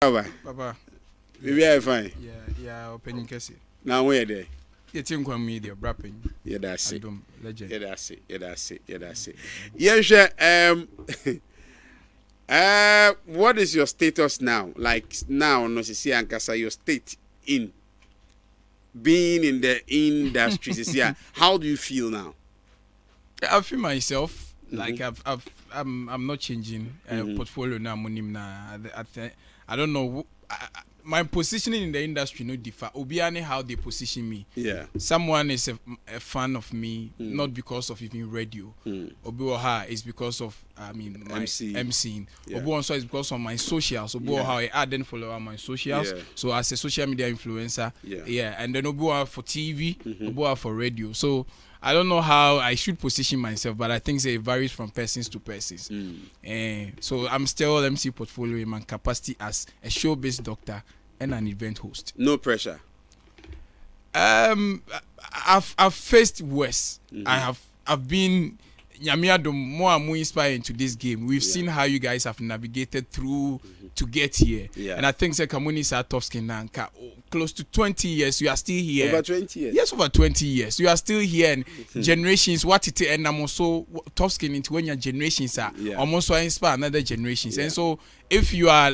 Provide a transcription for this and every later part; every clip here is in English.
Papa. We are fine. Yeah, opening case. Now where there? You think one media rapping. Yeah, that's it. Legend. Yeah, that's it. Yeah, sure. What is your status now? Like now, no see Ankasa, your state in being in the industry. Yeah, how do you feel now? I feel myself like I'm not changing portfolio now. I don't know. My positioning in the industry no differ. Obiane how they position me. Yeah. Someone is a fan of me not because of even radio. Obiwaha is because of my MCing. Yeah. Obiwaha is because of my socials. Obiwaha I add and follow on my socials. Yeah. So as a social media influencer, and then Obiwaha for TV, Obiwaha for radio. So I don't know how I should position myself, but I think it varies from persons to persons. So I'm still MC portfolio in my capacity as a show-based doctor and an event host. No pressure. I've faced worse. I've been more and more inspired into this game. We've seen how you guys have navigated through to get here. And I think Kamuni is a tough skin now. Close to 20 years, you are still here. Over 20 years? Yes, over 20 years. You are still here. And generations, what it is, and I'm also tough skin into when your generations are almost so inspire another generations. And so if you are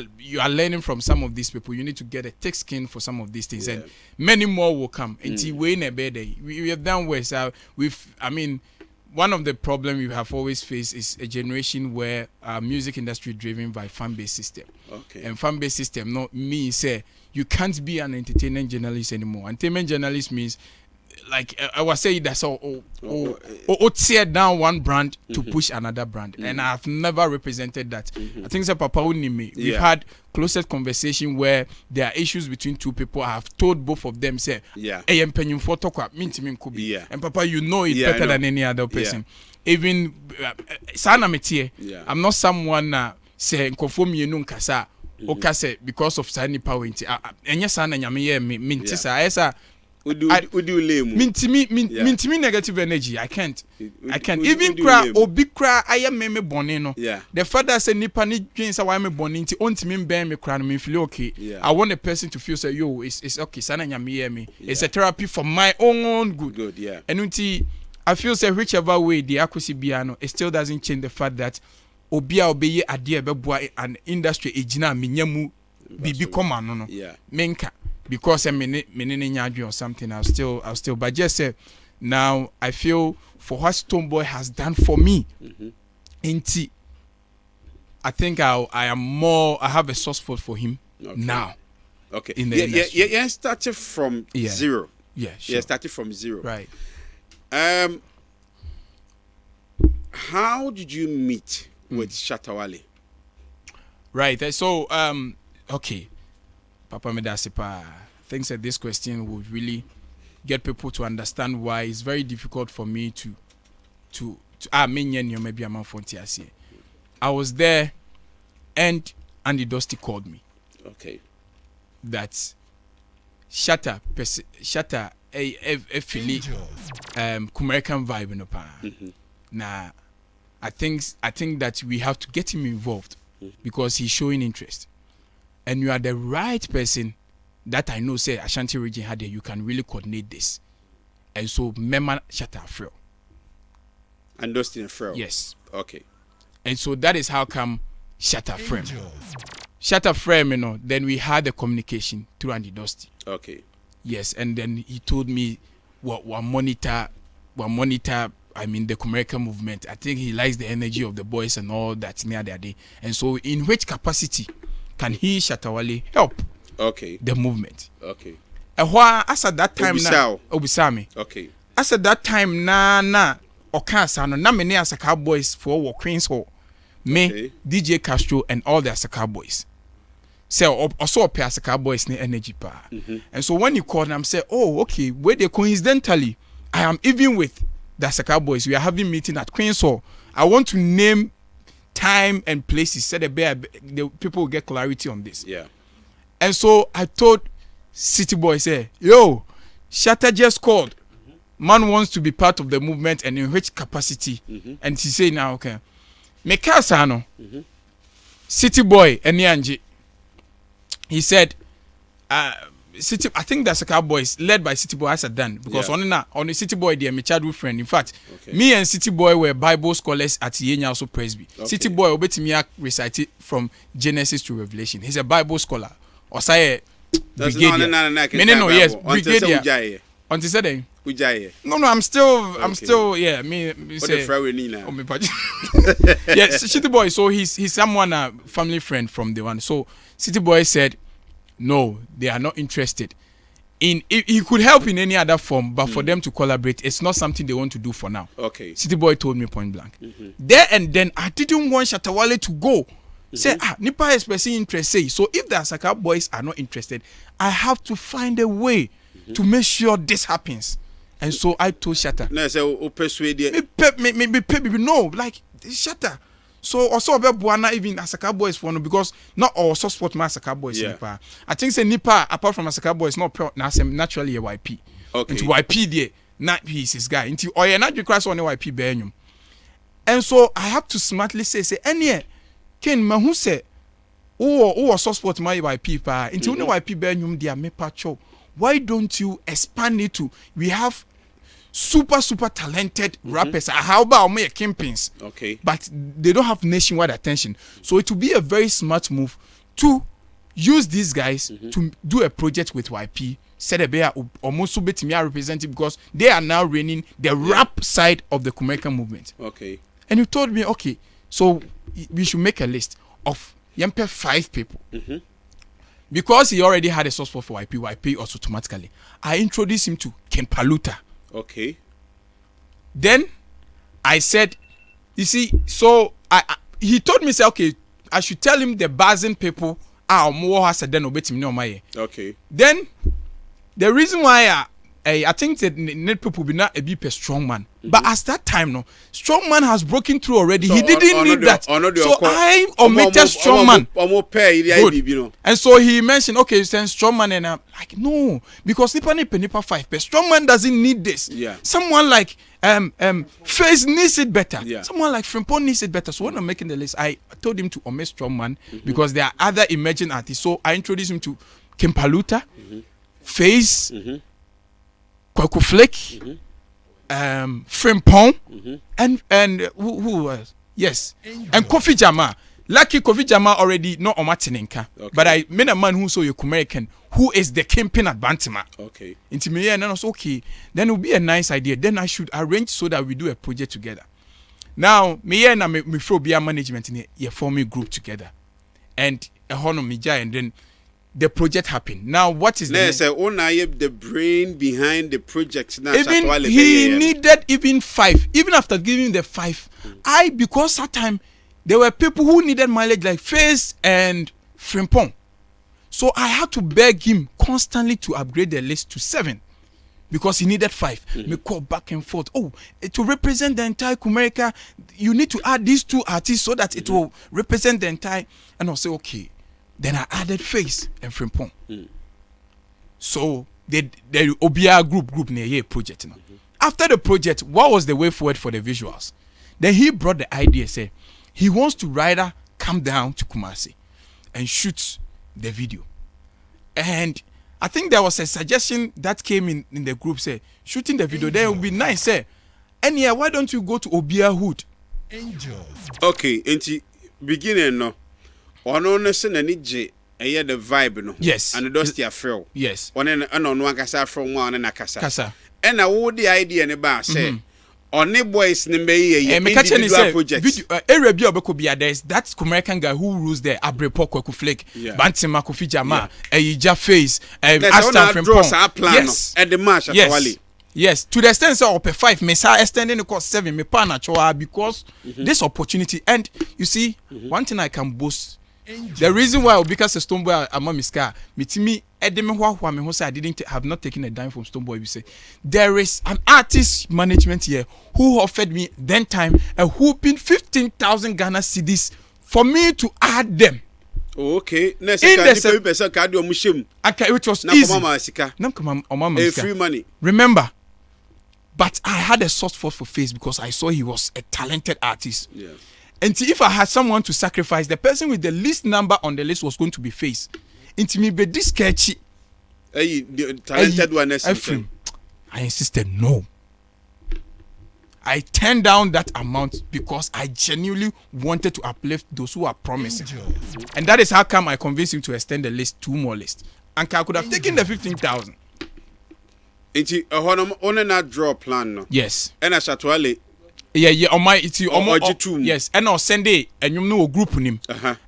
learning from some of these people, you need to get a thick skin for some of these things. And many more will come. Until we're in a better day. We have done worse. One of the problems we have always faced is a generation where music industry driven by fan-based system. Okay. And fan-based system not means say you can't be an entertainment journalist anymore. Entertainment journalist means like I was saying that's tear down one brand to push another brand. And I've never represented that. I think Papa me. We've had closest conversation where there are issues between two people. I have told both of them say and Papa, you know it better than any other person. Even I'm not someone say conform you know kasa because of signing power and yes Mintimi negative energy. I can't. Even cry or big cry. I am me bonino. The father said nipa ni dreams why me boninti. Ontimi ben me cry me feel okay. I want a person to feel say yo it's okay. Sana nyame me. It's a therapy for my own good. And unti I feel say whichever way the accuracy biano, it still doesn't change the fact that obia obeye ade beboa an industry ejina menyamu bibi koma no. Menka. Because I'm or something, I'll still. But just say, now I feel for what Stonebwoy has done for me, I think I have a soft spot for him now. Okay. In the industry. Yeah, started from zero. Yeah, sure. Yeah, started from zero. Right. How did you meet with Shatta Wale? Right. So okay. Papa Medasipa thinks that this question would really get people to understand why it's very difficult for me to maybe I'm I was there and Andy Dusty called me. Okay. That Shatta a Philly American vibe in the pan. Now I think that we have to get him involved because he's showing interest. And you are the right person that I know say Ashanti region had there. You can really coordinate this. And so Mema Shatta Frel. And Dustin Frel. Yes. Okay. And so that is how come Shatta Frel. Shatta Frel, then we had the communication through Andy Dusty. Okay. Yes, and then he told me what monitor the American movement. I think he likes the energy of the boys and all that near their day. And so in which capacity can he Shatta Wale help the movement? Okay. And why as at that time now Obisami. Okay. As at that time na Okasa na many Asaka boys for Queens Hall. Me, DJ Castro and all the Asaka boys. So also pair Asaka boys need energy power. And so when you call them say, oh okay, where they coincidentally I am even with the Asaka boys. We are having meeting at Queens Hall. I want to name time and places so the people will get clarity on this. Yeah. And so I told City Boy, say, yo, Shatta just called. Man wants to be part of the movement and in which capacity. And he say now, okay. Mekasano, City Boy, and Yanji. he said, City, I think that's a Cowboys led by City Boy as a done because on the City Boy they are my childhood friend. In fact, me and City Boy were Bible scholars at Yenya also Presby. City Boy obeti me recite it from Genesis to Revelation. He's a Bible scholar. Or say brigadier. No, yes, brigadier. Until said no, I'm still yeah. Me say yes, City Boy. So he's someone family friend from the one. So City Boy said, no, they are not interested. He could help in any other form, but for them to collaborate, it's not something they want to do for now. Okay. City Boy told me point blank. There and then, I didn't want Shatta Wale to go. Say, Nipa is expressing interest. Say, so if the Asaka boys are not interested, I have to find a way to make sure this happens. And so I told Shatta. No, so persuade me, no, like Shatta. So also about Buana even Asaka boys for no because not all soft sport man Asaka boys Nipa. I think say Nipa apart from Asaka boys not naturally a YP. Okay. Into YP there, not he's his guy. Into or you're not requires on a YP benyum. And so I have to smartly say any Ken Mahu say oh soft sport my YP pa into no YP benyum dia me pacho. Why don't you expand it to we have super talented rappers. How about me Kingpins? Okay. But they don't have nationwide attention. So it will be a very smart move to use these guys to do a project with YP. Said a bear almost so bit me representing because they are now running the rap side of the Kumeka movement. Okay. And you told me, okay, so we should make a list of 5 people. Because he already had a source for YP also automatically. I introduced him to Ken Paluta. Okay. Then I said, you see, so he told me, say, okay, I should tell him the Bazin people are more has than obey me no my. Okay. Then the reason why I think that net people be not a bit a strong man, but as that time no strong man has broken through already. So he didn't need that. So I omitted strong man. Good. And so he mentioned, okay, then strong man, and I'm like, no, because nipa 5, but strong man doesn't need this. Yeah. Someone like Face needs it better. Yeah. Someone like Frimpong needs it better. So when I'm making the list, I told him to omit strong man because there are other emerging artists. So I introduced him to Ken Paluta, Face. Kwaku Flake, Frimpong, and who was and Kofi Jama. Lucky Kofi Jama already not on Martinenka, but I met a man who saw you American who is the kingpin at Bantima. Okay. Into me and I was okay. Then it will be a nice idea. Then I should arrange so that we do a project together. Now me and me throw BR management in here form a group together, and a honor me and then. The project happened. Now, what is the brain behind the project? Now, even he needed even 5. Even after giving the 5, because that time there were people who needed mileage like Face and Frimpong. So I had to beg him constantly to upgrade the list to 7 because he needed 5. Me call back and forth. Oh, to represent the entire Kumerica, you need to add these 2 artists so that it will represent the entire. And I'll say, okay. Then I added Face and Frimpong. So the OBR group near project. After the project, what was the way forward for the visuals? Then he brought the idea, say he wants to rather come down to Kumasi and shoot the video. And I think there was a suggestion that came in the group, say shooting the video, then it would be nice, say. And yeah, why don't you go to OBR Hood? Okay, and beginning no. Ono no se na ni je eye the vibe no. Yes. And those their feel. Yes. Ono no akasa from one na kasa. Kasa. And na wo the idea ne ba say on boys ne be ye individual project. Area bi obeko bia there is that American guy who rules there Abrepo Kwaku Flake, Bantima Kofi Jama, Ejija Face, Aston Frimpong. Yes. At the match at Yes, to the extent of 5, me say extending the cost 7, me pa natural because this opportunity. And you see, one thing I can boast. The reason why because the Stonebwoy among me scar, me say I have not taken a dime from Stonebwoy. We say there is an artist management here who offered me then time a whooping 15,000 Ghana cedis for me to add them. Okay, which was easy. Free money. Remember, but I had a soft spot for Face because I saw he was a talented artist. Yeah. And if I had someone to sacrifice, the person with the least number on the list was going to be Face. Into me be this sketchy. Hey, the talented one. I insisted no. I turned down that amount because I genuinely wanted to uplift those who are promising. And that is how come I convinced him to extend the list, 2 more lists. And I could have taken the 15,000. It's on a draw plan. No? Yes. And a Shatta Wale. Yeah, on my it's on yes, and on Sunday, and you know a group name.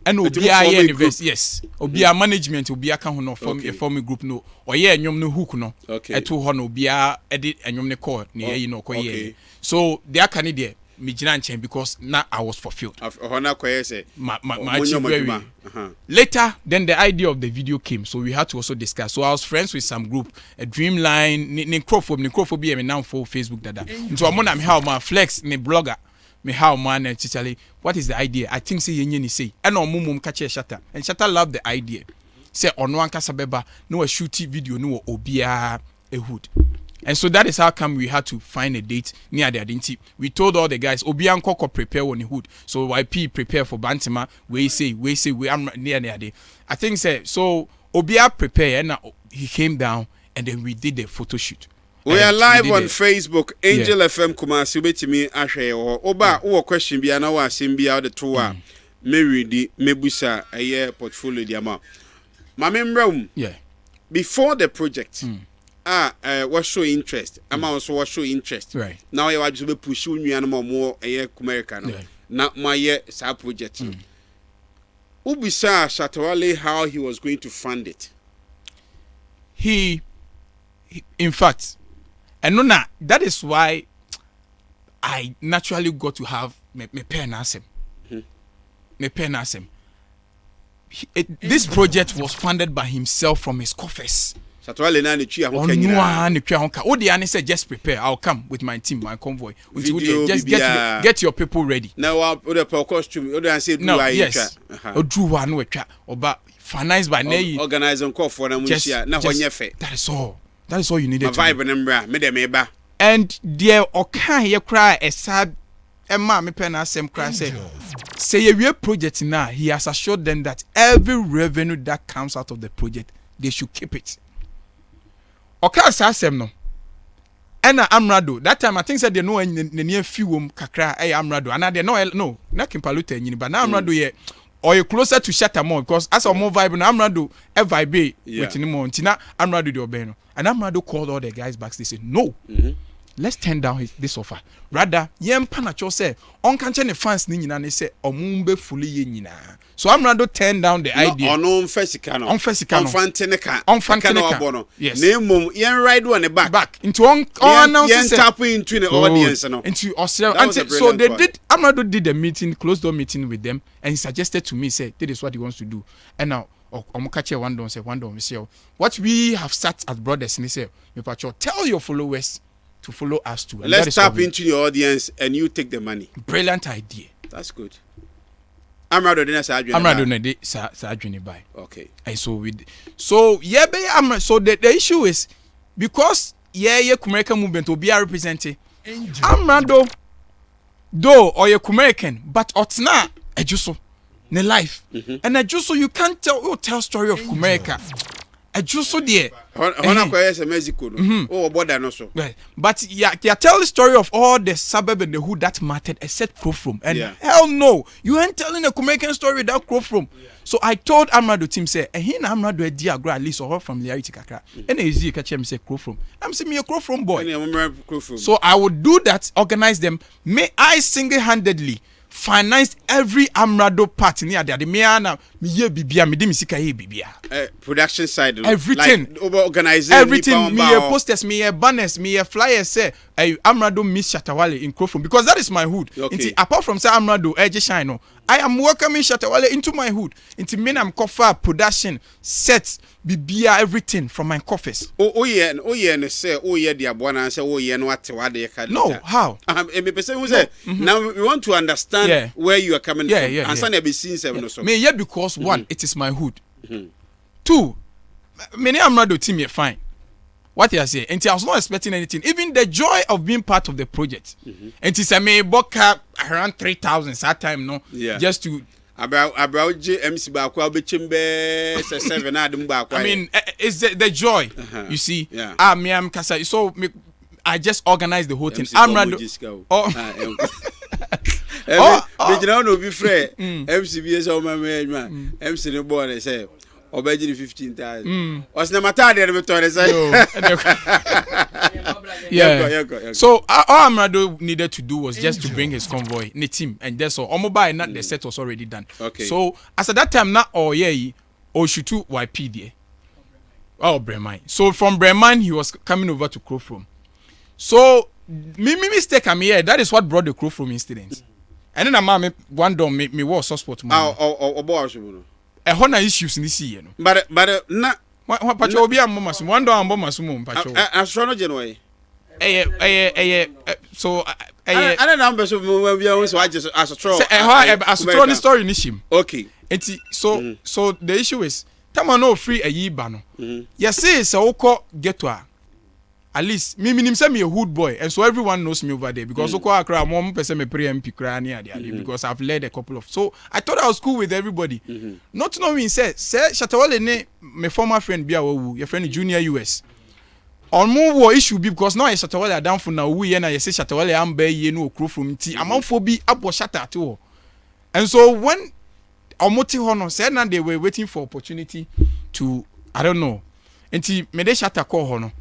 And Obia invest, yes. Obia management, Obia can no form a group no, or yeah, and you know hook no. Okay. At 2 Obia edit and you know call near you know. So they are candidate. Because now I was fulfilled. Later, then the idea of the video came, so we had to also discuss. So I was friends with some group, a Dreamline, Necrophobe, and now for Facebook dada. So I'm on how my flex, me blogger, me how man and Chichali. What is the idea? I think say yenye say. And no mum catch a Shatta, and Shatta loved the idea. Say on one kasabeba, no a shooty video, no obia a hood. And so that is how come we had to find a date near the identity. We told all the guys, Obianko prepare on the hood. So YP prepare for Bantima. We say we am near there. I think so Obia prepare and he came down and then we did the photo shoot. We are live on Facebook, Angel FM Kumasi betimi ahwe oba wo question bia na wa asem bia the two a Mary di mebusa aye portfolio di ama. Ma memra yeah. Before the project. Was show interest. I'm also was show interest. Right. Now I want to push you more American. Not my side project. Ubisa Shatta Wale how he was going to fund it. He in fact, and no, that is why I naturally got to have me pen as him. Me pen as him. This project was funded by himself from his coffers. Shatta Wale na said just prepare. I'll come with my team, my convoy. Video, just get your people ready. Now the costume. No, yes. Drew one but financed by organize on call for them. That is all. That is all you needed. My vibe and there okay you cry a sad Emma me pen as cry say a project now. He has assured them that every revenue that comes out of the project, they should keep it. Okay, Sassem no. And Amrado. That time I think said they know in the near few kakra Amrado. And they no, not Kimpalute, but now Amrado ye or you closer to Shatta more because as a more vibe and Amrado a vibe with any more. Tina Amrado the Obeno. And Amrado called all the guys back. They said, no. Let's turn down this offer. Rather, yem panacho say on can't fans ni nyina ne say omumbe fully ye nyina. So Amrado turned down the idea. On fesicano. On fanteneka. On fanteneka. Yes. Name yen ride one back into on announcement. Yen tap into the audience no. Into Australia. So they did. Amrado did a meeting, closed door meeting with them, and he suggested to me, say, this is what he wants to do. And now Omukache one don say what we have sat as brothers and he say, tell your followers to follow us too. And let's tap into your audience and you take the money. Brilliant idea. That's good. Amrado didn't say Amrado buy. Okay. And so so the issue is because American movement will be represented. Amrado though or American, but otna ejuso ne life. And ejuso you can't tell story of America. Ejuso there. Mexico. Oh, border no so. But yeah, tell the story of all the suburb and the hood that mattered except Crofrom. And hell no, you ain't telling a American story without Crofrom. So I told Amrado team say, he na Amrado a dear at least or familiarity kakra. And easy catch him say Crofrom. I'm saying me a Crofrom boy. So I would do that, organize them. May I single-handedly financed every Amrado part near there. The Miana, me bibia, me demisika bibia. Production side, everything, like, organizing everything. Me posters, me banners, me flyers. Say, Amrado miss Shatta Wale in Crofrom because that is my hood. Okay. Apart from say Amrado, Edge Shine, I am welcoming Shatta Wale into my hood. Into me, I'm cover production sets. Bibia everything from my coffers. Oh yeah, and say the abwana say no what they can. No, how? Now we want to understand where you are coming from. And some be seen seven or so. Me because one, it is my hood. Two, many Amrado team fine. What you say? And I was not expecting anything. Even the joy of being part of the project. And it's a me book around 3,000 that time, no? Yeah. Just to About MC Bakwa Bichimbe 7 Adam Bakwa. I mean, it's the joy. You see? Yeah. Me am Kasa. So I just organized the whole thing. Amrado. But you know, be fair. MCBS or my man. MC no born, I say. Obey 15,000. Was no matter yeah. So all Amrado needed to do was just to bring his convoy, the team, and that's all. Mobile, not the set was already done. Okay. So as at that time, not Oshutu YP there. Oh, Breman. So from Breman, he was coming over to Crowfrom. So me mistake I'm here. That is what brought the Crowfrom incident. And then I'm one door me was suspect. Hona issues in this year. But not what pacho be a mamas one door and bombas moon pacho. Astrology. So I don't know so I just as a troll. As a troll story nishim. Okay. So the issue is Tama no free a ye bano. Yes, say so get to her. At least me say me a hood boy, and so everyone knows me over there because Oko Accra one person me pre-MP crania because I've led a couple of. So I thought I was cool with everybody. Not knowing say Shatta Wale ne my former friend Biawu, your friend Junior US. On more issue because now Shatta Wale down for now we and I say Shatta Wale am be ye no crew from T. Amount for be up or Shatta too. And so when Omoti Hono said that they were waiting for opportunity to I don't know. Until me de Shatta call Hono.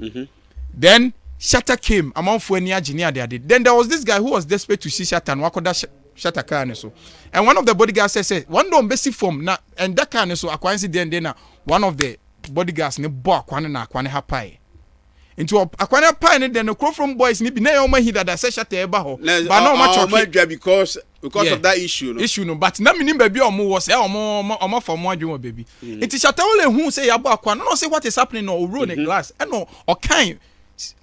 Then Shatta came among for any engineer they did. Then there was this guy who was desperate to see Shatta and wakoda Shatta car and so. And one of the bodyguards said, one don't basic form na and that car and so coincident then one of the bodyguards ne bo akwane na akwane hapai. Into akwane hapai then the Crowfrom boys ni bi na yoma hida that say Shatta eba ho. But no much because of that issue no. Issue no but na minim baby omo was say omo for mo adwuma baby. It Shatta Wale hu say yabo akwane no say what is happening no roll the glass. And no or kind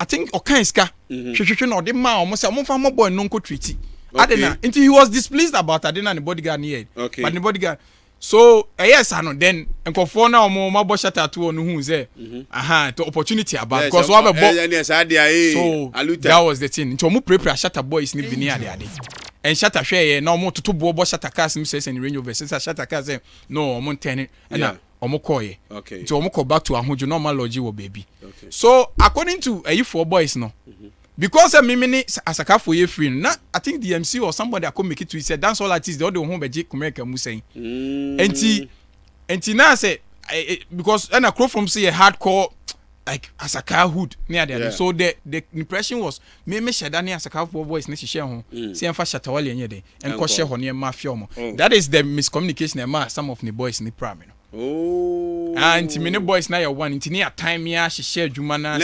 I think Okanska, no, the man almost a more boy non treaty. Adena, until he was displeased about Adena and the bodyguard near. Okay. But the bodyguard. So, yes, I know then, and for now, more Shatta to on who's there. The opportunity about because one of so that was the thing. Into more prepare Shatta boys need be near there. And Shatta share no more to two bobo Shatta cars says and range over since Shatta cars no more 10 and Omokoye. Okay. So Omoko back to Ahujo normal logi wo baby. Okay. So according to four boys no. Because me as a car for you free. Na I think the MC or somebody that could make it to said that's all artists the other home be Kumeka mu saying. And now say because and a Crowfrom say a hardcore like as a car hood near there. So the impression was me Shadani as a car for boys ne share ho. See emfa Shatta Wale enye dey. En ko share ho ne mafia mo. That is the miscommunication among some of the boys in the pram. Oh, and many boys now one into near time here she shared Jumana.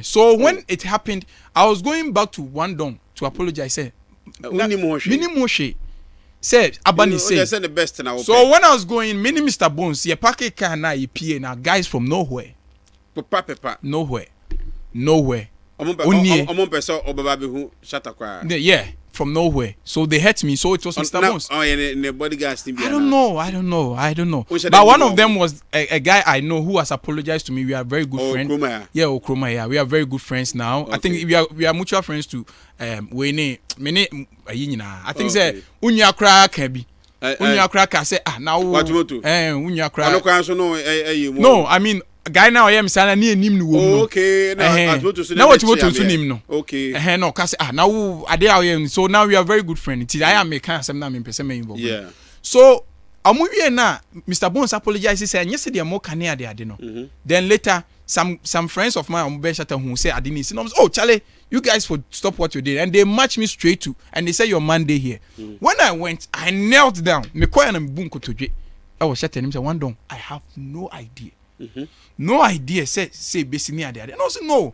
So when it happened, I was going back to one dome to apologize. Say, Minimoshe said Abani said the best now. So when I was going, many Mr. Bones, ye packet car na ye PA now guys from nowhere. Nowhere. Yeah. From nowhere, so they hurt me. So it was Mr. Bones. Oh, and the bodyguards. I don't know. But one of them was a guy I know who has apologized to me. We are very good friends. Yeah, Okroma. Yeah, we are very good friends now. Okay. I think we are mutual friends to Wene. I think say Unyakra Kebi. Unyakra say now. What Unyakra. No, I mean. Guy now I am saying near him no. Okay, now what you want to him no. Okay. No, cause now I there so now we are very good friends. I am making some name person involved. Yeah. So amuwie na Mr. Bones apologized say yesterday more kania there no. Then later some friends of mine Shatta who say I didn't see. Oh Charlie, you guys for stop what you did and they matched me straight to and they say your Monday here. When I went, I knelt down. Me call and boom kotoje. I was Shatta him say one don. I have no idea. No idea say basically there. And also no.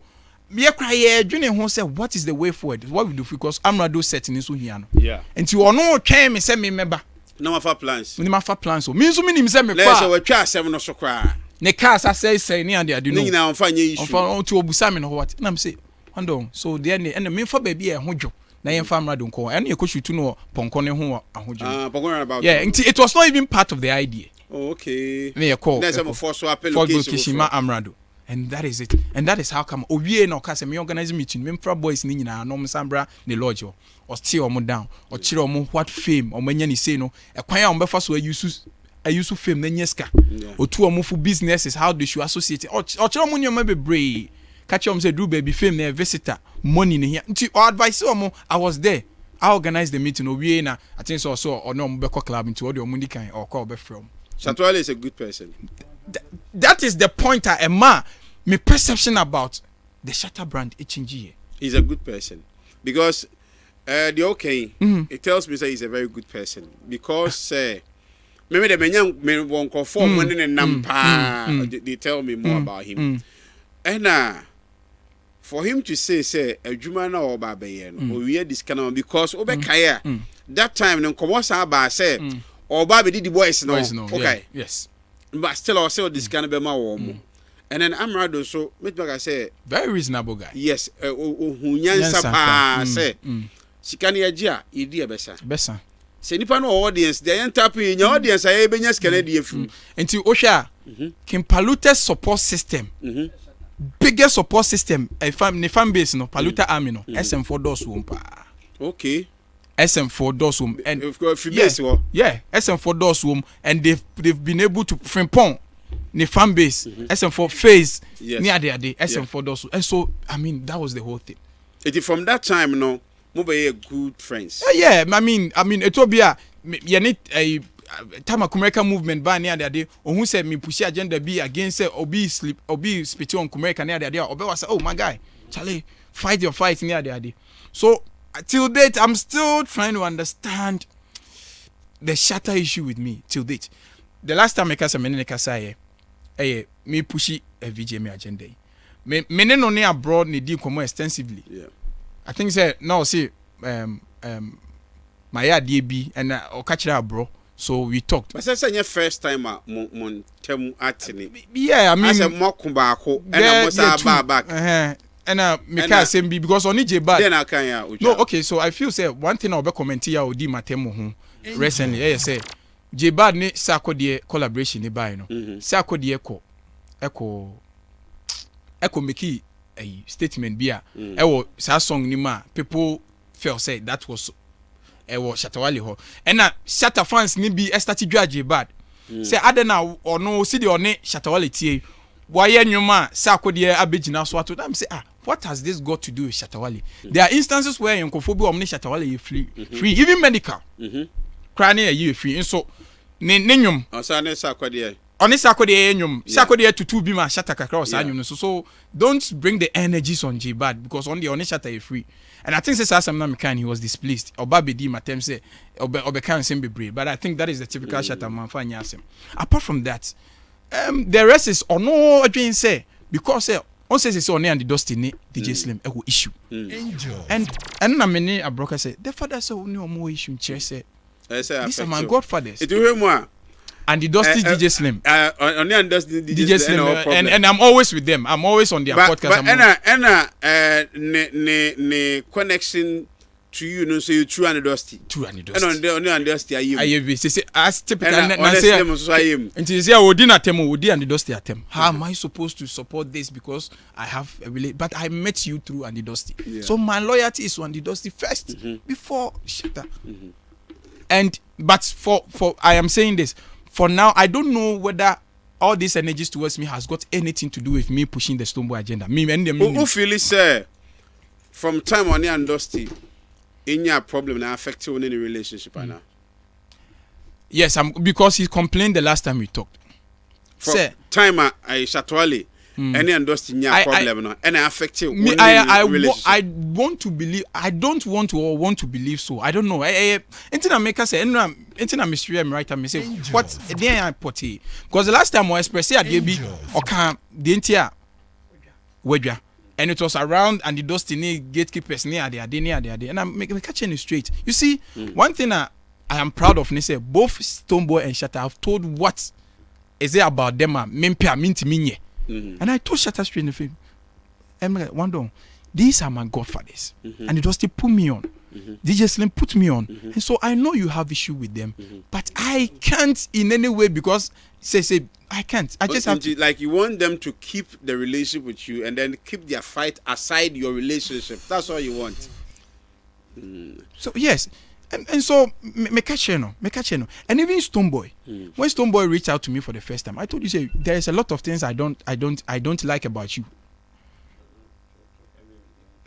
Me cry Junior who said what is the way forward? What we do because Amrado setting is so here no. Yeah. And you no came me say me member. No matter plans. No matter plans. So me so me say me kwa. Let's try 7 so cry. Ne cars say near there do no. Ni na on fanya issue. On to obusa me no what. Na me say one so there and me for baby e hojo. Na yen famra don ko. And you go shoot no ponko ne ho ahojo. Ponko about. Yeah, it was not even part of the idea. Oh, okay. Me call. There's a force application. Kishima Amrado. And that is it. And that is how come Owie no ka say me organize meeting, me fra boys ni nyina no msambra ne lodge or steer omo down or chire omo what fame or manya ni say no ekwan a ombefa so ayusu fame na nyeska. Otu omo fu businesses how they should associate. Or chire omo nyoma bebre. Catch say do baby fame na visitor money ne here. Nti advice omo I was there. I organized the meeting Owie na I think so or no mbeko club into all the omo kan or call be from. Shatta Wale is a good person. That is the point my perception about the Shatta brand HNG. He's a good person because the okay it tells me that he's a very good person because maybe the men won't conform when in nampa they tell me more about him and for him to say a Jumana or Babayan or we had this kind of because Obekaya that time no komosa ba say or Baby did the boys no okay yes. But still, I'll say this kind of my warm. And then I'm rather so, I say, very reasonable guy. Yes, Hunyan say, Sikania, idea Bessa. Say, Nippon audience, the entire in your audience, I have been just Canadian. And to Osha, Kim Palute's support system, biggest support system, a fan base, no, Paluta Army, no, SM4 doors wompa. Okay. SM4 doors womb and SM4 doors womb and they've been able to frimpon the fan base SM4 phase near the SM4 doors and so I mean that was the whole thing. It is from that time no mobile good friends. Yeah, I mean it will be a time American movement by near the day or who said me push agenda be against obi spit on America near the day or was oh my guy Charlie fight your fight near the day. So till date, I'm still trying to understand the Shatta issue with me. Till date, the last time I cast a menene say, me pushy a VJ me agenda. Me no ne abroad ne deal come extensively. Yeah, I think say now see my DB and or catch that bro. So we talked. But say your first time mon temu atini. Yeah, I mean. I said more kumbako and I must back. And me can say because on J bad. Then I can no, okay, so I feel say one thing I'll be commenting ya odi matemo ho recently. Yeah, say J bad ne sako de collaboration ne buy no. Sako de echo make a statement be a sa song ni ma people felt say that was Shatta Wale ho. And na Shatta fans ni bi start dwa J bad. Say adena or no see the one Shatta Wale tie. Why nyuma sako de abegina so ato them say what has this got to do with Shatta Wale? There are instances where you phobia omni Shatta Wale free even medical crying you free and so nyum osane sako de oni sako de nyum sako de tutu bi ma Shatta kakra osanyum so don't bring the energies on J bad because on the oni Shatta free and I think say Sam na mekan he was displeased obabedi matem say obekan sem bebre but I think that is the typical Shatta man fa nyasem apart from that the rest is or no again say because on says it's on the dusty ni DJ Slim issue and na many a broker say the father say no more issue chair say these are my godfathers it will more and the dusty DJ Slim on the dusty DJ Slim and I'm always with them. I'm always on their podcast but ne connection to you no say you true and dusty and on the dusty I say as typical and say until say odi na temo odi and dusty atem how am I supposed to support this because I have a relate but I met you through and dusty so my loyalty is on the dusty first before Shatta and but for I am saying this for now I don't know whether all these energies towards me has got anything to do with me pushing the Stonebwoy agenda me and them who feel say from time on and dusty in your problem now affect you in any relationship now? Yes, because he complained the last time we talked. From time I Shatta Wale any understand your problem now and affect you. Me, I want to believe. I don't want to or want to believe so. I don't know. Until I make us say, until I mystery I'm right. I say what then I put it because the last time I expressed it, be or can the entire wedja. And it was around and the dusty gatekeepers near there and I'm catching it straight. You see, one thing I am proud of, say both Stonebwoy and Shatta have told what is it about them and I told Shatta straight in the film. I'm like, these are my godfathers and the dusty put me on. DJ Slim put me on. And so I know you have issue with them, but I can't in any way because say I can't. I just have to, like you want them to keep the relationship with you and then keep their fight aside your relationship. That's all you want. So yes. And so me catch no. And even Stonebwoy. When Stonebwoy reached out to me for the first time, I told you say there is a lot of things I don't like about you.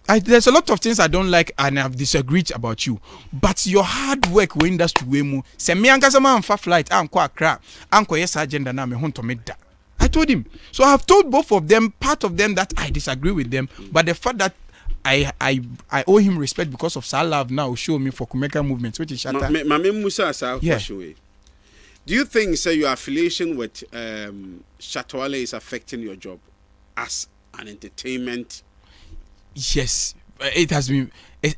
There's a lot of things I don't like and I've disagreed about you. But your hard work we industry we mu. Se me ankasa man fa flight anko Accra, anko yes agenda na me honto me da. I told him. So I have told both of them, part of them that I disagree with them, but the fact that I owe him respect because of Sal love now show me for Kumeka movement, which is Shatta. Do you think your affiliation with Shatta Wale is affecting your job as an entertainment? Yes, it has been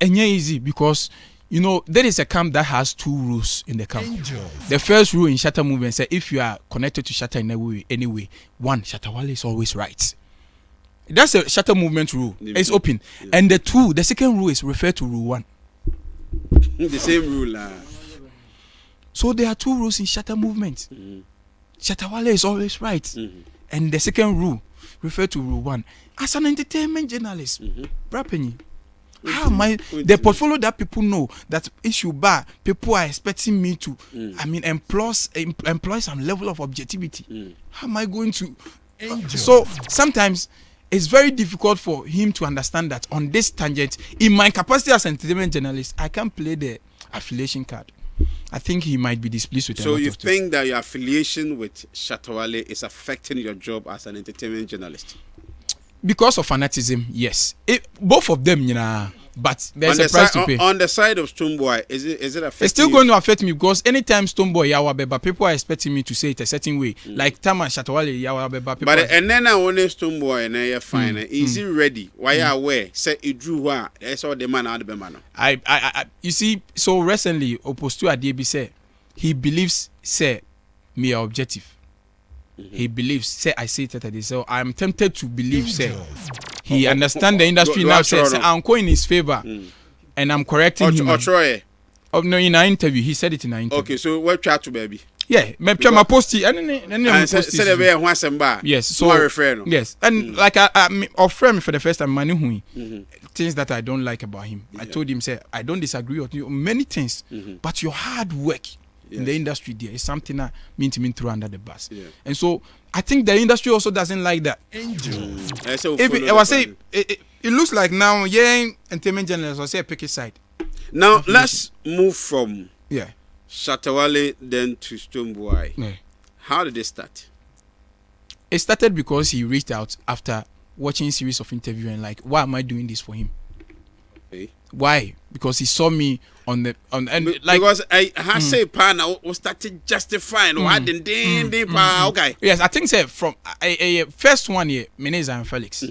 easy because you know there is a camp that has 2 rules in the camp. The first rule in Shatta movement says if you are connected to Shatta in any way, 1, Shatta Wale is always right. That's a Shatta movement rule. It's open. And the second rule is refer to rule 1. The same rule. So there are 2 rules in Shatta movement. Shatta Wale is always right. And the second rule refer to rule 1. As an entertainment journalist, how am I the portfolio that people know that issue bar people are expecting me to employ some level of objectivity. How am I going to so sometimes it's very difficult for him to understand that on this tangent, in my capacity as an entertainment journalist, I can't play the affiliation card. I think he might be displeased with. So you think that your affiliation with Shatta Wale is affecting your job as an entertainment journalist? Because of fanatism, yes. Both of them, you know. But there's a price to pay. On the side of Stonebwoy, is it affecting? It's still going to affect me because anytime Stonebwoy Yawabeba, people are expecting me to say it a certain way. Like Tama Shatta Wale Yawabeba. But and then I want Stonebwoy and I fine. Is he ready? Why you aware? Say it drew what? That's all the man out of the man. I you see, so recently opposed to Adebi say he believes say me are objective. He believes say I say it so I'm tempted to believe say he understand the industry now says I'm going in his favor and I'm correcting him. Oh no, in an interview he said it in an interview. Okay, so what try to baby? Yeah, me try my post it and say the way once and bar. Yes, so yes, and like I offer me for the first time many things that I don't like about him. I told him say I don't disagree with you many things, but your hard work in the industry there is something that mean to me throw under the bus. And so I think the industry also doesn't like that. If I was say it looks like now entertainment journalists will say pick a side. Now let's move from Shatta Wale then to Stonebwoy. How did it start? It started because he reached out after watching a series of interviews and like, why am I doing this for him? Why? Because he saw me on like because I say pan was started justifying why didn't okay. Yes, I think say from first one here, my name is Felix,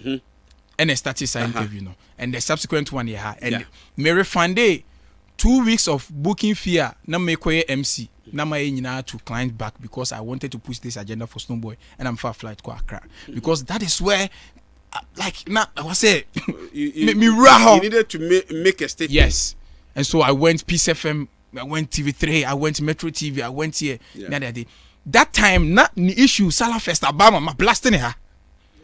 and I started sign interview no, and the subsequent one here and Mary Fande 2 weeks of booking fee na me koye MC na my nyina to client back because I wanted to push this agenda for Stonebwoy and I'm far flight to Accra because that is where like now I was say you needed to make a statement. Yes. And so I went Peace FM, I went TV3, I went Metro TV, I went here. That time, not the issue, Salah Fest, Obama, my blasting her.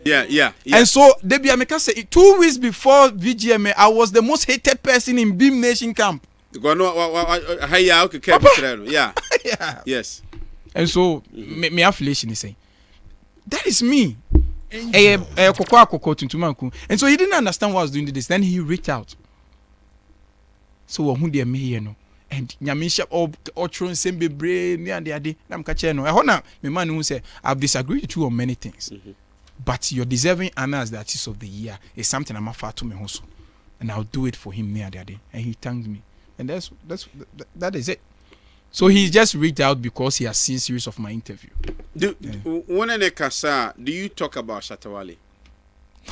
Yeah. And so, Debbie Ameka said, 2 weeks before VGMA, I was the most hated person in Beam Nation camp. Yeah. Yes. And so, my affiliation is saying, that is me. And so he didn't understand why I was doing this. Then he reached out. So who they me no and nyamisha or tron same be brain and the ade na mka no ehona me man who say I've disagreed with you on many things but you're deserving honor as the artist of the year is something I'm after to me also and I'll do it for him near the ade and he thanked me and that is it. So he just reached out because he has seen series of my interview. Do you talk about Shatta Wale?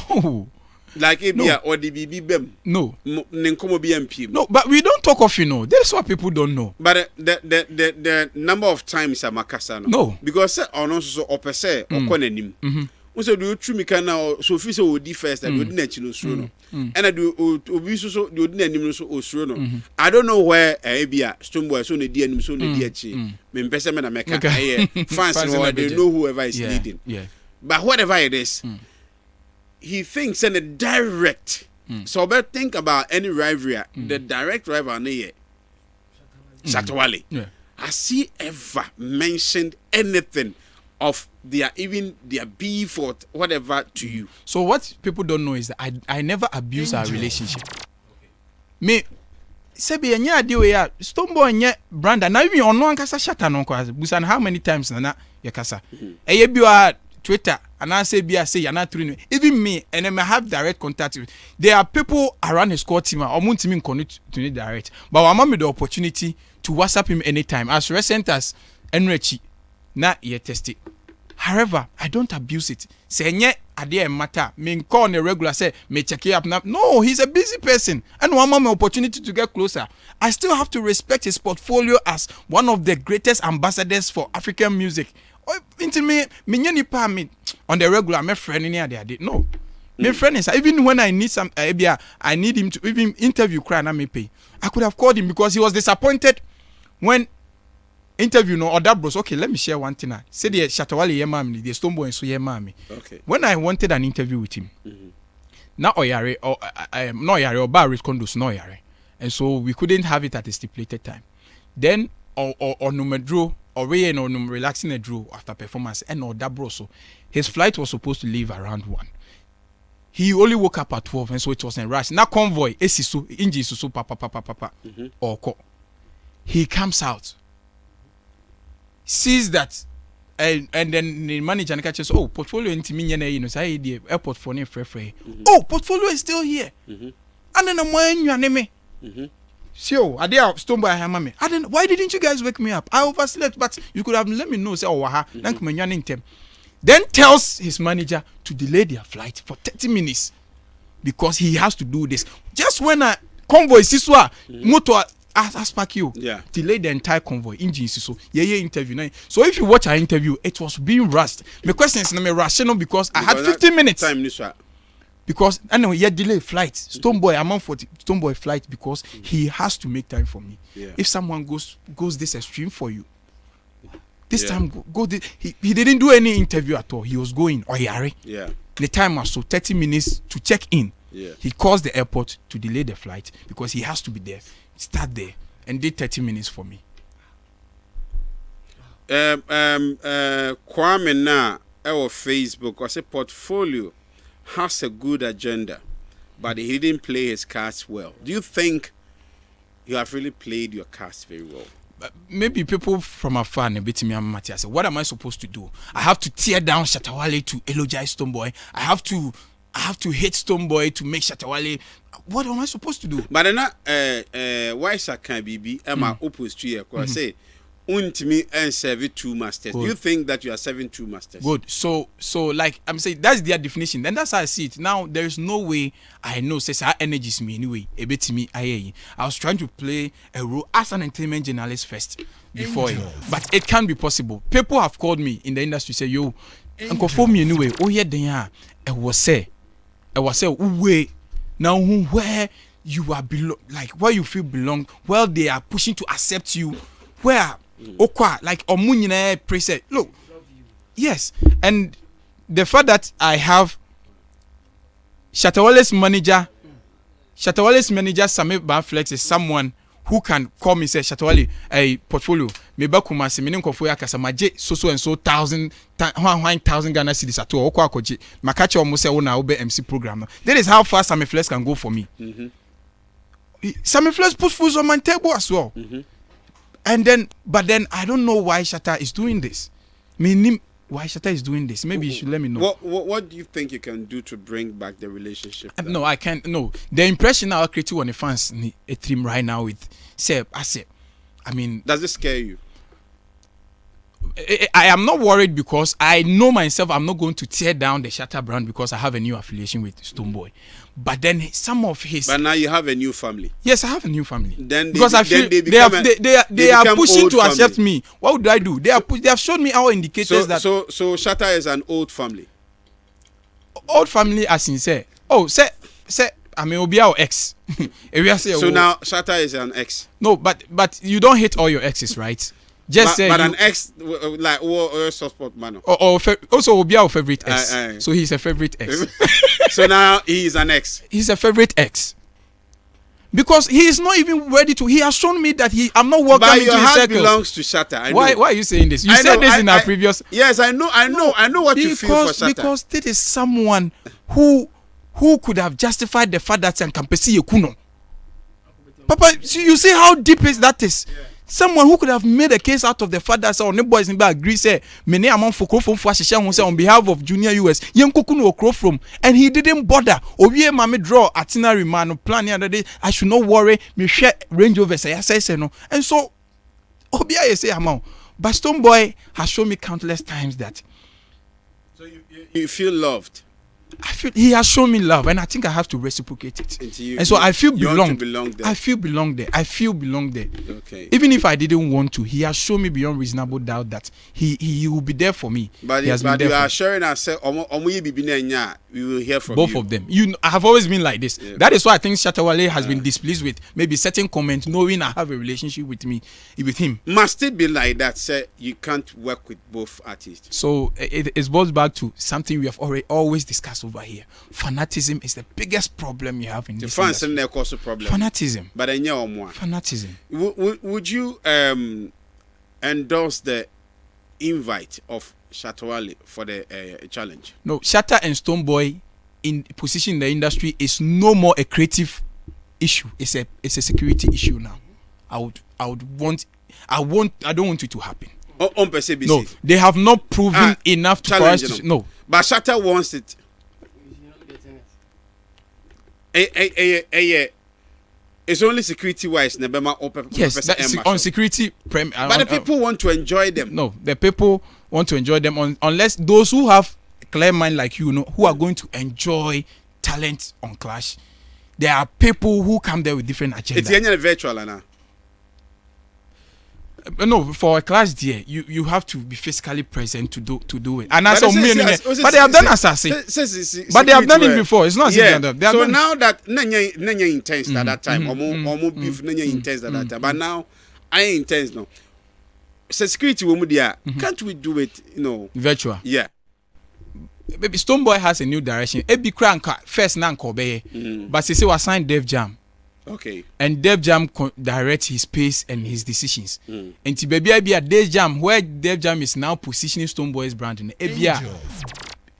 No. Like Abia or the BBM? No. No, but we don't talk of That's what people don't know. But the number of times I'm Makasa. No. Because on also opese okonenim. So do you true me can now so fi so odi first and odi na chi no suro no and I do obi so do odi na nim so osuro no I don't know where bia Stonebwoy so na di anim so na di achi me mpese me na meka fans no they know whoever is leading but whatever it is he thinks in a direct so but think about any rivalry the direct rival na here Shatta Wale has he ever mentioned anything of their beef or whatever to you? So what people don't know is that I never abuse our relationship. Me sebi enya ade we ya Stonebwoy nye brand na even ono ankasa Shatta no kwa busan how many times na ye kasa eye bi Twitter and I say be say you're not through even me and then I have direct contact with there are people around his squad team or want me connect to me direct but I want me the opportunity to WhatsApp him anytime as recent as Enrichi na ye test it. However, I don't abuse it. Say nye ade matter. Me call on a regular say me check it up now. No, he's a busy person and one more opportunity to get closer. I still have to respect his portfolio as one of the greatest ambassadors for African music. Into me on the regular, my friend in there. No, my friend is even when I need some I need him to even interview cry and me pay. I could have called him because he was disappointed when interview no other bros. Okay, let me share one thing. Say the Shatta Wale ye mami, the Stonebwoy and so ye mami. Okay. When I wanted an interview with him, now oyare or no oyare or bar condos no oyare, and so we couldn't have it at a stipulated time. Then or numedro. Or relaxing a draw after performance and or that bro so his flight was supposed to leave around 1. He only woke up at 12 and so it was in rush. Now convoy so engine so papa or call. He comes out, sees that and then the manager and catches portfolio into me say the airport for name free. Portfolio is still here. And then I'm wearing your name. So, I did Stonebwoy hammer. Why didn't you guys wake me up? I overslept, but you could have let me know. Say, then tells his manager to delay their flight for 30 minutes because he has to do this. Just when a convoy motor ask you, delay the entire convoy. Engine so interview. So if you watch our interview, it was being rushed. My question is not rational because I had 15 minutes. Time because anyway, delay flight. Stonebwoy, I'm on for Stonebwoy flight because he has to make time for me. If someone goes this extreme for you, this time go this, he didn't do any interview at all. He was going oyare. The time was so 30 minutes to check in. He calls the airport to delay the flight because he has to be there. Start there and did 30 minutes for me. Kwame na our Facebook was a portfolio. Has a good agenda, but he didn't play his cards well. Do you think you have really played your cards very well? Maybe people from afar and a bit me and Matthias say, what am I supposed to do? I have to tear down Shatta Wale to elogize Stonebwoy. I have to hate Stonebwoy to make Shatta Wale. What am I supposed to do? But then why can be Emma opposed to you? I say me and serve 2 masters. Good. Do you think that you are serving 2 masters? Good. So like I'm saying, that's their definition. Then that's how I see it. Now there is no way I know says how energies me anyway. A bit to me, I was trying to play a role as an entertainment journalist first before but it can be possible. People have called me in the industry say, yo, Uncle for me anyway. Oh yeah, then it was say way now where you are like where you feel belong. Well, they are pushing to accept you. Where like omunyina preset. Look, yes, and the fact that I have Shatta Wale's manager Samir Banflex is someone who can call me say Shatta Wale a portfolio me ba kuma se me nkofo ya kasa maje so and so 1,000 Ghana cedis at all okwa akoje makache omo say wo na wo be MC program. That is how fast Samir Flex can go for me. Samir Flex put food on my table as well. And then, but then I don't know why Shatta is doing this. Why Shatta is doing this? Maybe you should let me know. What do you think you can do to bring back the relationship? No, I can't. No, the impression I'll create on the fans a team right now with Seb. I mean, does this scare you? I am not worried because I know myself. I'm not going to tear down the Shatta brand because I have a new affiliation with Stonebwoy. But then some of his. But now you have a new family. Yes, I have a new family. Then because I feel they are pushing to accept me. What would I do? They have shown me our indicators that. So Shatta is an old family. old family as in say, oh, say, I mean, Obia or ex. So now Shatta is an ex. No, but you don't hate all your exes, right? Just say but an ex like or soft man. Or also Obia or favorite ex. So he's a favorite ex. So now he is an ex. He's a favorite ex. Because he is not even ready to. He has shown me that I'm not welcome into his circles. But your heart belongs to Shatta. Why are you saying this? You said this in our previous. Yes, I know what you feel for Shatta. Because this is someone who could have justified the fact that Nkampesi Yekuno. Papa, you see how deep that is. Yeah. Someone who could have made a case out of the fact that the boys in back agree say many amount for crop from on behalf of Junior US Yankokuno crop from, and he didn't bother. Obiye mame draw itinerary man plan the other day. I should not worry. Me share Range Rover say no, and so Obiye say amount. But Stonebwoy has shown me countless times that. So you feel loved. I feel he has shown me love, and I think I have to reciprocate it. And so I feel belonged. I feel belonged there. I feel belonged there. Okay. Even if I didn't want to, he has shown me beyond reasonable doubt that he will be there for me. But you are assuring us, we will hear from both of them. I have always been like this. Yeah. That is why I think Shatta Wale has been displeased with maybe certain comments, knowing I have a relationship with him. Must it be like that, sir? You can't work with both artists. So it boils back to something we have always discussed over here. Fanatism is the biggest problem you have in this industry. The fans cause a problem. Fanatism. But fanatism. Would you endorse the invite of Shatta Wale for the challenge? No, Shatta and Stonebwoy in position in the industry is no more a creative issue. It's a security issue now. I don't want it to happen. No, they have not proven enough for us to. No, but Shatta wants it. It's only security wise. Yes, that's on security. But the people want to enjoy them. No, the people want to enjoy them unless those who have a clear mind like you know who are going to enjoy talent on Clash. There are people who come there with different agendas. It's virtual now. No, for a Clash there, you have to be physically present to do it. And that's all me. But they have done assassin. But they have done it before. It's not so now that nanya intense at that time, or beef nanya intense at that time. But now I ain't intense now. So security woman there, can't we do it? Virtual. Yeah. Baby Stonebwoy has a new direction. Ebi Kranka first nan kobe, but say was signed Def Jam. Okay. And Def Jam directs his pace and his decisions. And to baby a Def Jam where Def Jam is now positioning Stonebwoy's brand in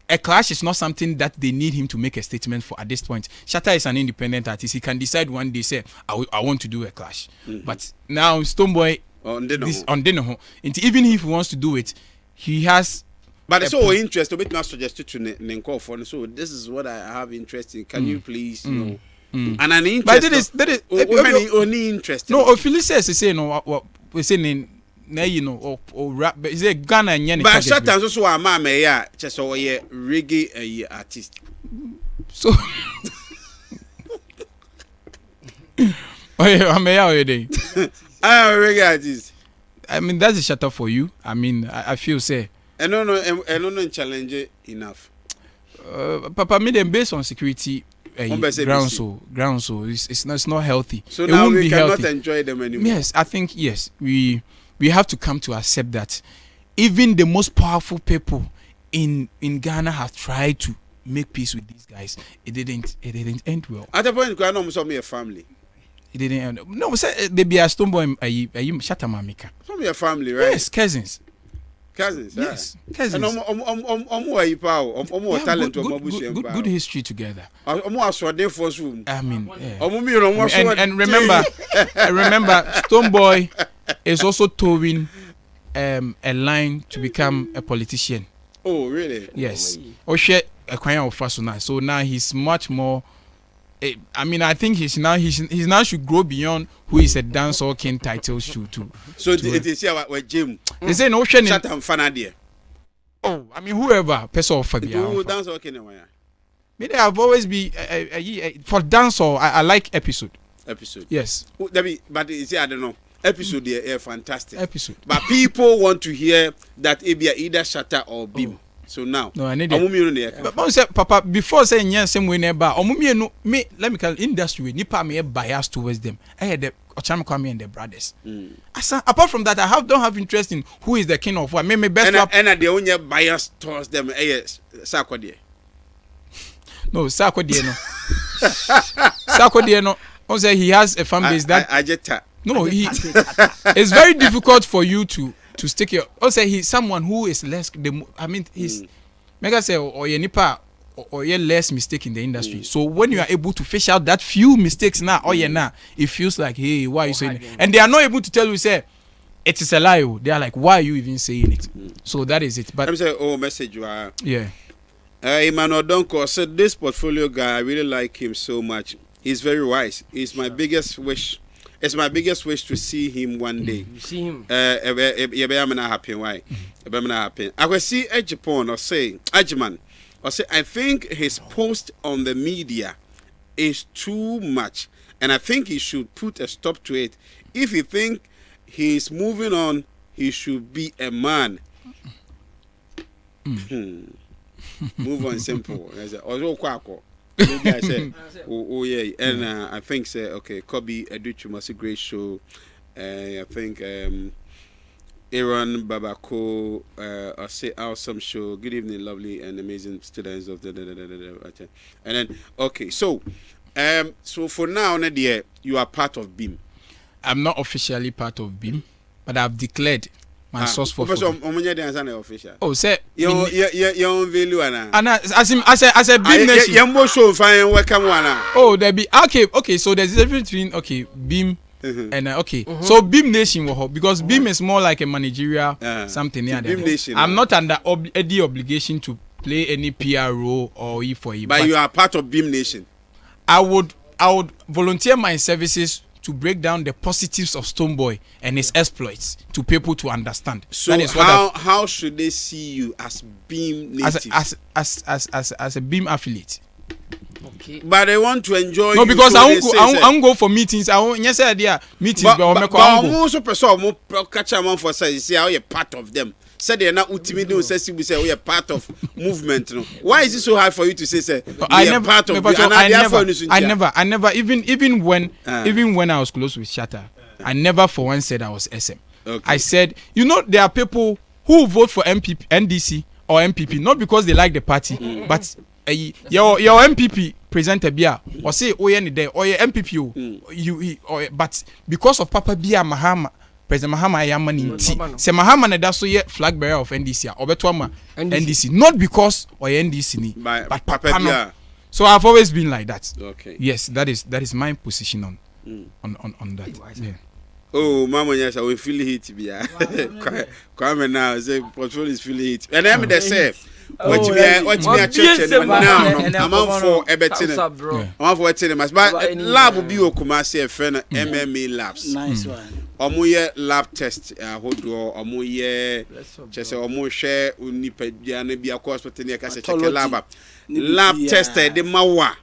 a Clash is not something that they need him to make a statement for at this point. Shatta is an independent artist. He can decide one day say I want to do a Clash. But now Stonebwoy on Denoho. And even if he wants to do it, he has. But it's so interesting. But not suggested to Nenko for so this is what I have interest in. Can you please and an interest. But that is only interest. No, Phyllis says he say no. What we say or rap. But is it Ghana and Yenny? But Shatta also a man just so reggae artist. So. I'm already. I'm a reggae artist. I mean that's a Shatta for you. I mean I feel say. I don't challenge enough. Papa made them based on security. Ground so it's not healthy. So now we cannot enjoy them anymore. Yes, I think we have to come to accept that even the most powerful people in Ghana have tried to make peace with these guys. It didn't end well. At the point Ghana almost me a family. It didn't end. No, say they be a Stonebwoy Shatta Mamika. From your family, right? Yes, cousins. Yes, cousins. And talent good history together. I mean, and remember, Stonebwoy is also towing a line to become a politician. Oh, really? Yes. So now he's much more. I mean, I think he's now should grow beyond who is a dancehall king title should too. So it is here with Jim. They say no shame. Shatta and Fanadia. Oh, I mean whoever person of Fabia. Who dancehall king away? Me they have always been for dancehall. I like episode. Yes. But you see, I don't know. Episode there, fantastic. Episode. But people want to hear that it be either Shatta or Bim. So now, no, I need it. But say, Papa, before saying yes, same way never. Me, let me call industry. Nipa me bias towards them. I had the Ocham Kwame and the brothers. Apart from that, don't have interest in who is the king of what. Me best rap. And the only bias towards them. Sarkodie. No, Sarkodie no. Sarkodie no. Also, he has a fan base that. No, it's very difficult for you to stick your. Also, he's someone who is less. I mean, he's mega say or ye nipa or ye less mistake in the industry. So when you are able to fish out that few mistakes now, it feels like, hey, why are you saying it? And they are not able to tell you, say, it is a lie. They are like, why are you even saying it? So that is it. But I'm saying, message you are. Yeah. Emmanuel Donko said, this portfolio guy, I really like him so much. He's very wise. He's my biggest wish. It's my biggest wish to see him one day. You see him? I'm not happy. Why? I'm not happy. I will see Ejipon or say Ajman or say I think his post on the media is too much, and I think he should put a stop to it. If you think he's moving on, he should be a man. Move on, simple. I said, I said, oh yeah, and I think say okay, Kobe Educhumasi great show. I think Aaron Babako I say awesome show. Good evening, lovely and amazing students of the and then okay, so for now, Nadia, you are part of BIM. I'm not officially part of BIM, but I've declared my source for official. Oh, say your value and as a BIM nation. Oh, there be okay. So there's a difference between BIM and okay. So BIM nation because BIM is more like a managerial something. I'm not under any obligation to play any PR role or E for E. But you are part of BIM nation. I would volunteer my services to break down the positives of Stonebwoy and his exploits to people to understand. So that is how should they see you as BIM native? As a BIM affiliate. Okay. But they want to enjoy. No, because I won't go for meetings. I won't. Yes, idea meetings. But I'm also person catch a man for say see how you're part of them. Said they're not ultimately say we are part of movement. No? Why is it so hard for you to say I never even when I was close with Shatta, I never for once said I was SM. Okay. I said, there are people who vote for NDC or MPP not because they like the party, but your MPP presenter Bia or say any day or your MPP but because of Papa Bia Mahama. President Mahama Yamani say Mahama na da so ye flag bearer of NDC obeto NDC not because or NDC ni but Papa no. So I've always been like that. Okay. Yes, that is my position on that. Yeah. Oh, Mama, yes, I will feel heat. Come now, say portfolio is feeling heat. And I'm the same. What me a church now? I'm on for everything. I'm on for everything. But lab will be Kumasi friend MMA labs. Nice one. Omoye lab test. Hodo omoye. Just omo share unipedia ne bi akọ hospital ne ka se check lab. Lab test de mawa.